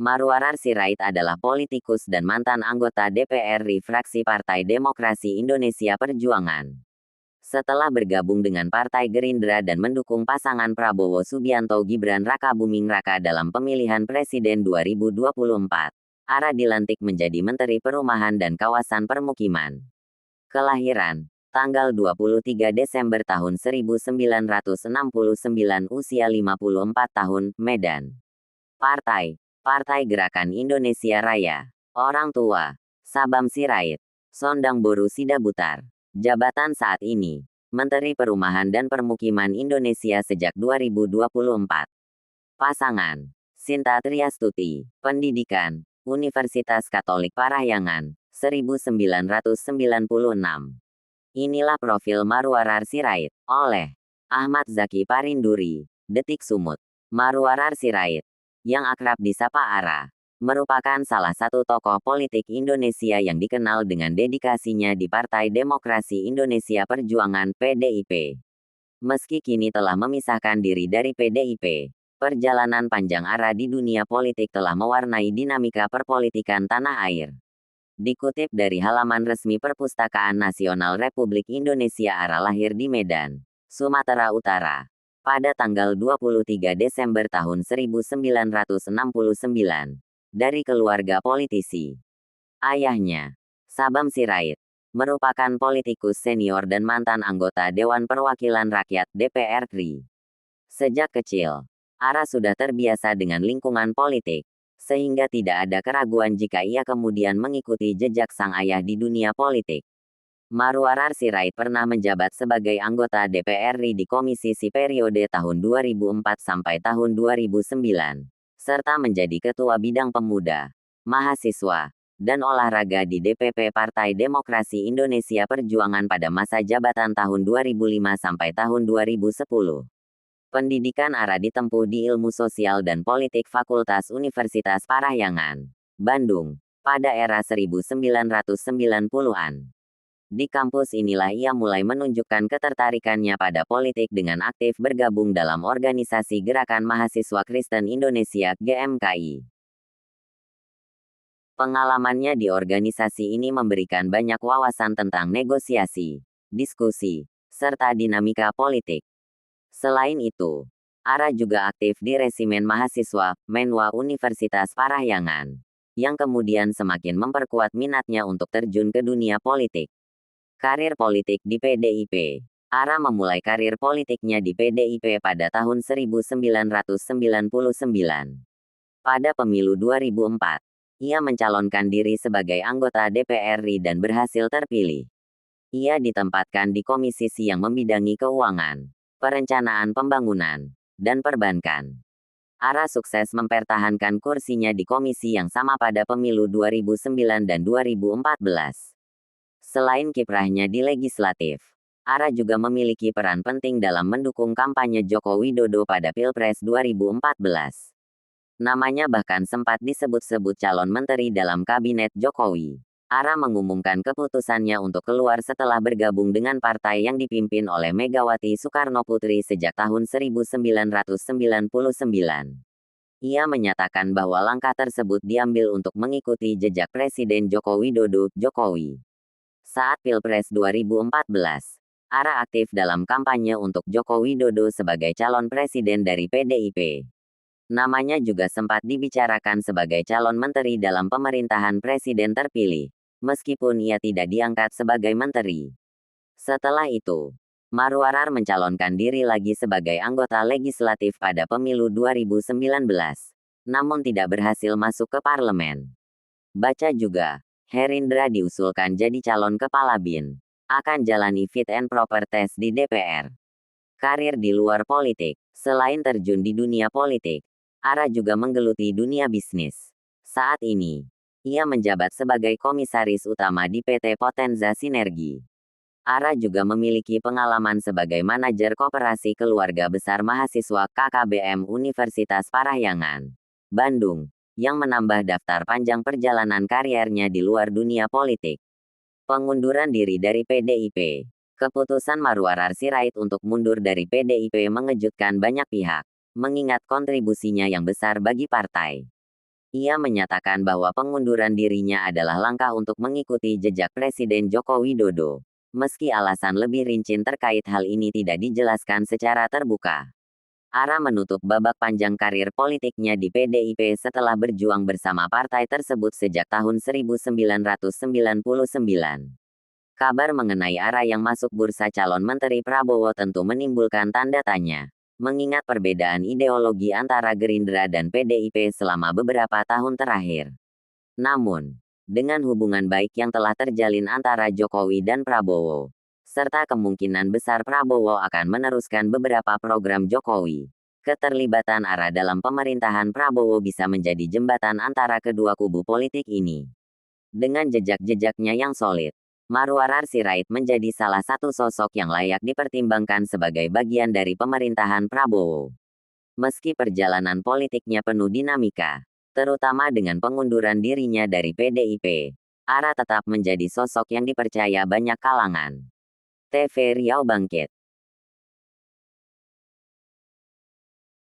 Marwarar Sirait adalah politikus dan mantan anggota DPR RI fraksi Partai Demokrasi Indonesia Perjuangan. Setelah bergabung dengan Partai Gerindra dan mendukung pasangan Prabowo Subianto Gibran Rakabuming Raka dalam pemilihan presiden 2024, Ara dilantik menjadi Menteri Perumahan dan Kawasan Permukiman. Kelahiran, tanggal 23 Desember tahun 1969, usia 54 tahun, Medan. Partai Gerakan Indonesia Raya. Orang tua, Sabam Sirait, Sondang Boru Sidabutar. Jabatan saat ini, Menteri Perumahan dan Permukiman Indonesia sejak 2024. Pasangan, Sinta Triastuti. Pendidikan, Universitas Katolik Parahyangan, 1996. Inilah profil Marwarar Sirait, oleh Ahmad Zaki Parinduri, Detik Sumut. Marwarar Sirait, yang akrab disapa Ara, merupakan salah satu tokoh politik Indonesia yang dikenal dengan dedikasinya di Partai Demokrasi Indonesia Perjuangan (PDIP). Meski kini telah memisahkan diri dari PDIP, perjalanan panjang Ara di dunia politik telah mewarnai dinamika perpolitikan tanah air. Dikutip dari halaman resmi Perpustakaan Nasional Republik Indonesia, Ara lahir di Medan, Sumatera Utara, pada tanggal 23 Desember tahun 1969, dari keluarga politisi. Ayahnya, Sabam Sirait, merupakan politikus senior dan mantan anggota Dewan Perwakilan Rakyat (DPR RI). Sejak kecil, Ara sudah terbiasa dengan lingkungan politik, sehingga tidak ada keraguan jika ia kemudian mengikuti jejak sang ayah di dunia politik. Marwarar Sirait pernah menjabat sebagai anggota DPR RI di Komisi Si periode tahun 2004 sampai tahun 2009, serta menjadi Ketua Bidang Pemuda, Mahasiswa, dan Olahraga di DPP Partai Demokrasi Indonesia Perjuangan pada masa jabatan tahun 2005 sampai tahun 2010. Pendidikan Ara ditempuh di Ilmu Sosial dan Politik Fakultas Universitas Parahyangan, Bandung, pada era 1990-an. Di kampus inilah ia mulai menunjukkan ketertarikannya pada politik dengan aktif bergabung dalam organisasi Gerakan Mahasiswa Kristen Indonesia (GMKI). Pengalamannya di organisasi ini memberikan banyak wawasan tentang negosiasi, diskusi, serta dinamika politik. Selain itu, Ara juga aktif di Resimen Mahasiswa, Menwa Universitas Parahyangan, yang kemudian semakin memperkuat minatnya untuk terjun ke dunia politik. Karir politik di PDIP. Ara memulai karir politiknya di PDIP pada tahun 1999. Pada pemilu 2004, ia mencalonkan diri sebagai anggota DPR RI dan berhasil terpilih. Ia ditempatkan di Komisi Si yang membidangi keuangan, perencanaan pembangunan, dan perbankan. Ara sukses mempertahankan kursinya di komisi yang sama pada pemilu 2009 dan 2014. Selain kiprahnya di legislatif, Ara juga memiliki peran penting dalam mendukung kampanye Joko Widodo pada Pilpres 2014. Namanya bahkan sempat disebut-sebut calon menteri dalam kabinet Jokowi. Ara mengumumkan keputusannya untuk keluar setelah bergabung dengan partai yang dipimpin oleh Megawati Soekarnoputri sejak tahun 1999. Ia menyatakan bahwa langkah tersebut diambil untuk mengikuti jejak Presiden Joko Widodo, Jokowi. Saat Pilpres 2014, Ara aktif dalam kampanye untuk Joko Widodo sebagai calon presiden dari PDIP. Namanya juga sempat dibicarakan sebagai calon menteri dalam pemerintahan presiden terpilih, meskipun ia tidak diangkat sebagai menteri. Setelah itu, Marwarar mencalonkan diri lagi sebagai anggota legislatif pada pemilu 2019, namun tidak berhasil masuk ke parlemen. Baca juga, Herindra diusulkan jadi calon kepala BIN, akan jalani fit and proper test di DPR. Karir di luar politik. Selain terjun di dunia politik, Ara juga menggeluti dunia bisnis. Saat ini, ia menjabat sebagai komisaris utama di PT Potenza Sinergi. Ara juga memiliki pengalaman sebagai manajer koperasi keluarga besar mahasiswa KKBM Universitas Parahyangan, Bandung, yang menambah daftar panjang perjalanan kariernya di luar dunia politik. Pengunduran diri dari PDIP. Keputusan Marwarar Sirait untuk mundur dari PDIP mengejutkan banyak pihak, mengingat kontribusinya yang besar bagi partai. Ia menyatakan bahwa pengunduran dirinya adalah langkah untuk mengikuti jejak Presiden Joko Widodo. Meski alasan lebih rinci terkait hal ini tidak dijelaskan secara terbuka. Ara menutup babak panjang karir politiknya di PDIP setelah berjuang bersama partai tersebut sejak tahun 1999. Kabar mengenai Ara yang masuk bursa calon Menteri Prabowo tentu menimbulkan tanda tanya, mengingat perbedaan ideologi antara Gerindra dan PDIP selama beberapa tahun terakhir. Namun, dengan hubungan baik yang telah terjalin antara Jokowi dan Prabowo, serta kemungkinan besar Prabowo akan meneruskan beberapa program Jokowi, keterlibatan Ara dalam pemerintahan Prabowo bisa menjadi jembatan antara kedua kubu politik ini. Dengan jejak-jejaknya yang solid, Marwarar Sirait menjadi salah satu sosok yang layak dipertimbangkan sebagai bagian dari pemerintahan Prabowo. Meski perjalanan politiknya penuh dinamika, terutama dengan pengunduran dirinya dari PDIP, Ara tetap menjadi sosok yang dipercaya banyak kalangan. TV Riau Bangkit.